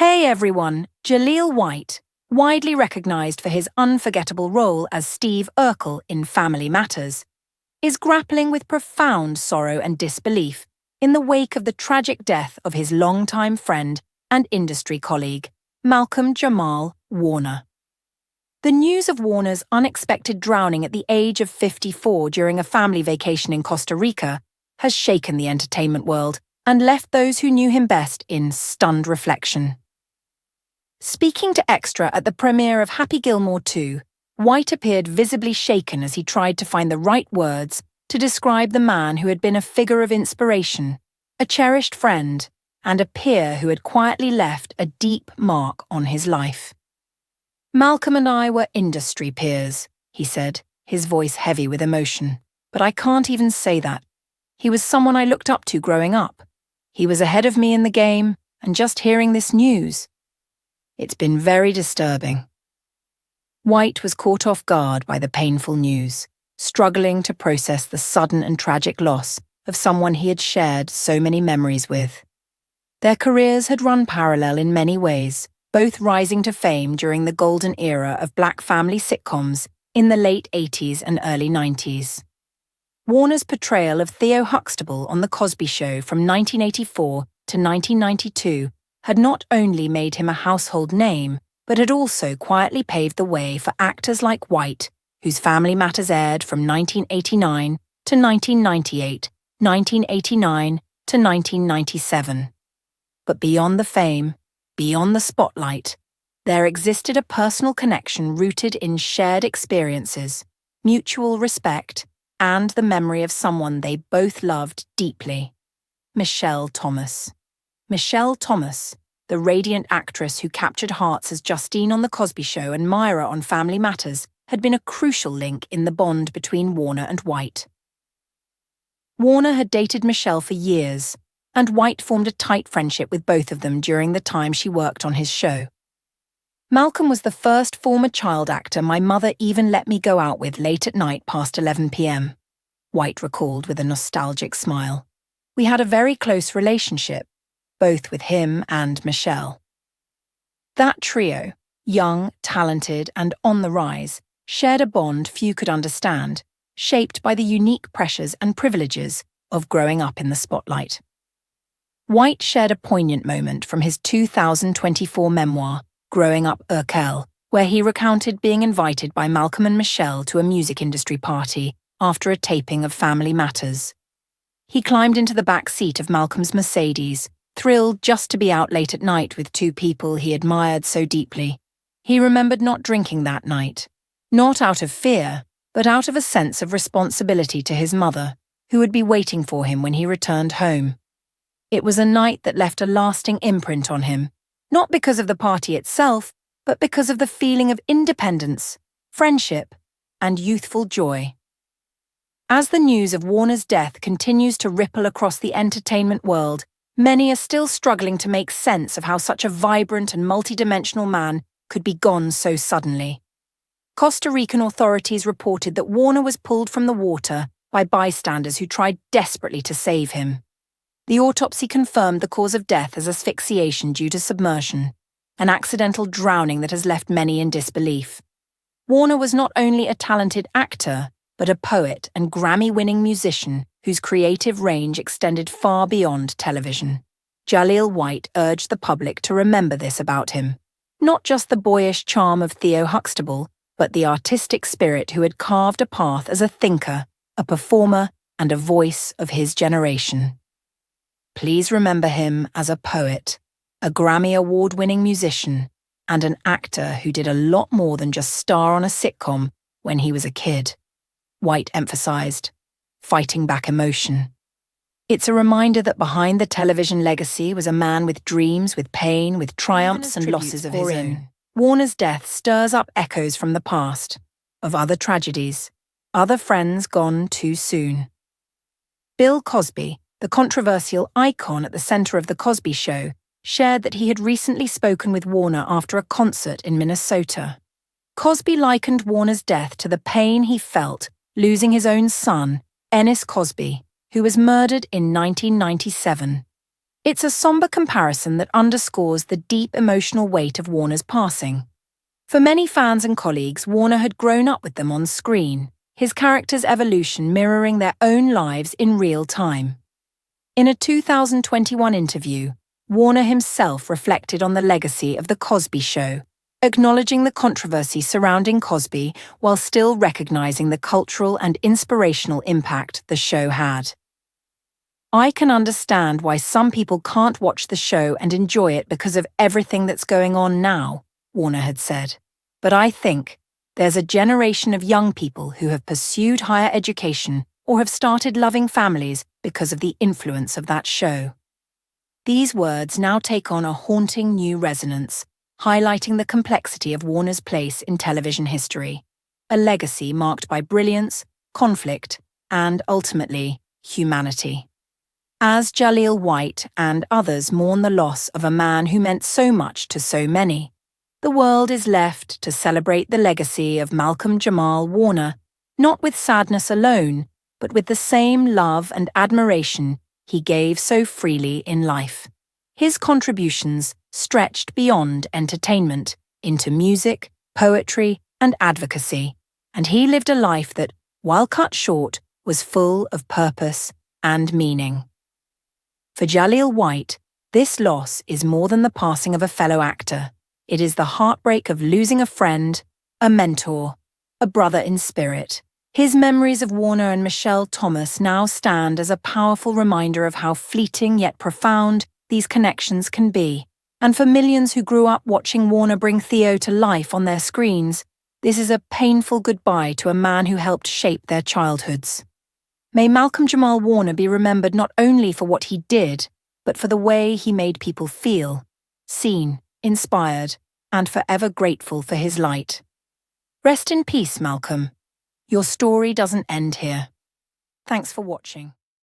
Hey everyone, Jaleel White, widely recognized for his unforgettable role as Steve Urkel in Family Matters, is grappling with profound sorrow and disbelief in the wake of the tragic death of his longtime friend and industry colleague, Malcolm-Jamal Warner. The news of Warner's unexpected drowning at the age of 54 during a family vacation in Costa Rica has shaken the entertainment world and left those who knew him best in stunned reflection. Speaking to Extra at the premiere of Happy Gilmore 2, White appeared visibly shaken as he tried to find the right words to describe the man who had been a figure of inspiration, a cherished friend, and a peer who had quietly left a deep mark on his life. "Malcolm and I were industry peers," he said, his voice heavy with emotion. "But I can't even say that. He was someone I looked up to growing up. He was ahead of me in the game, and just hearing this news, it's been very disturbing." White was caught off guard by the painful news, struggling to process the sudden and tragic loss of someone he had shared so many memories with. Their careers had run parallel in many ways, both rising to fame during the golden era of black family sitcoms in the late 80s and early 90s. Warner's portrayal of Theo Huxtable on The Cosby Show from 1984 to 1992 had not only made him a household name, but had also quietly paved the way for actors like White, whose Family Matters aired from 1989 to 1998, 1989 to 1997. But beyond the fame, beyond the spotlight, there existed a personal connection rooted in shared experiences, mutual respect, and the memory of someone they both loved deeply: Michelle Thomas. Michelle Thomas, the radiant actress who captured hearts as Justine on The Cosby Show and Myra on Family Matters, had been a crucial link in the bond between Warner and White. Warner had dated Michelle for years, and White formed a tight friendship with both of them during the time she worked on his show. "Malcolm was the first former child actor my mother even let me go out with late at night past 11 p.m., White recalled with a nostalgic smile. "We had a very close relationship, both with him and Michelle." That trio, young, talented, and on the rise, shared a bond few could understand, shaped by the unique pressures and privileges of growing up in the spotlight. White shared a poignant moment from his 2024 memoir, Growing Up Urkel, where he recounted being invited by Malcolm and Michelle to a music industry party after a taping of Family Matters. He climbed into the back seat of Malcolm's Mercedes, thrilled just to be out late at night with two people he admired so deeply. He remembered not drinking that night, not out of fear, but out of a sense of responsibility to his mother, who would be waiting for him when he returned home. It was a night that left a lasting imprint on him, not because of the party itself, but because of the feeling of independence, friendship, and youthful joy. As the news of Warner's death continues to ripple across the entertainment world, many are still struggling to make sense of how such a vibrant and multidimensional man could be gone so suddenly. Costa Rican authorities reported that Warner was pulled from the water by bystanders who tried desperately to save him. The autopsy confirmed the cause of death as asphyxiation due to submersion, an accidental drowning that has left many in disbelief. Warner was not only a talented actor, but a poet and Grammy-winning musician whose creative range extended far beyond television. Jaleel White urged the public to remember this about him, not just the boyish charm of Theo Huxtable, but the artistic spirit who had carved a path as a thinker, a performer, and a voice of his generation. Please remember him as a poet, a Grammy Award-winning musician, and an actor who did a lot more than just star on a sitcom when he was a kid," White emphasized, fighting back emotion. "It's a reminder that behind the television legacy was a man with dreams, with pain, with triumphs and losses of his own. Warner's death stirs up echoes from the past, of other tragedies, other friends gone too soon." Bill Cosby, the controversial icon at the center of The Cosby Show, shared that he had recently spoken with Warner after a concert in Minnesota. Cosby likened Warner's death to the pain he felt losing his own son, Ennis Cosby, who was murdered in 1997. It's a somber comparison that underscores the deep emotional weight of Warner's passing. For many fans and colleagues, Warner had grown up with them on screen, his character's evolution mirroring their own lives in real time. In a 2021 interview, Warner himself reflected on the legacy of The Cosby Show, acknowledging the controversy surrounding Cosby while still recognizing the cultural and inspirational impact the show had. "I can understand why some people can't watch the show and enjoy it because of everything that's going on now," Warner had said. "But I think there's a generation of young people who have pursued higher education or have started loving families because of the influence of that show." These words now take on a haunting new resonance, highlighting the complexity of Warner's place in television history, a legacy marked by brilliance, conflict, and, ultimately, humanity. As Jaleel White and others mourn the loss of a man who meant so much to so many, the world is left to celebrate the legacy of Malcolm-Jamal Warner, not with sadness alone, but with the same love and admiration he gave so freely in life. His contributions stretched beyond entertainment into music, poetry, and advocacy, and he lived a life that, while cut short, was full of purpose and meaning. For Jaleel White, this loss is more than the passing of a fellow actor. It is the heartbreak of losing a friend, a mentor, a brother in spirit. His memories of Warner and Michelle Thomas now stand as a powerful reminder of how fleeting yet profound these connections can be. And for millions who grew up watching Warner bring Theo to life on their screens, this is a painful goodbye to a man who helped shape their childhoods. May Malcolm-Jamal Warner be remembered not only for what he did, but for the way he made people feel, seen, inspired, and forever grateful for his light. Rest in peace, Malcolm. Your story doesn't end here. Thanks for watching.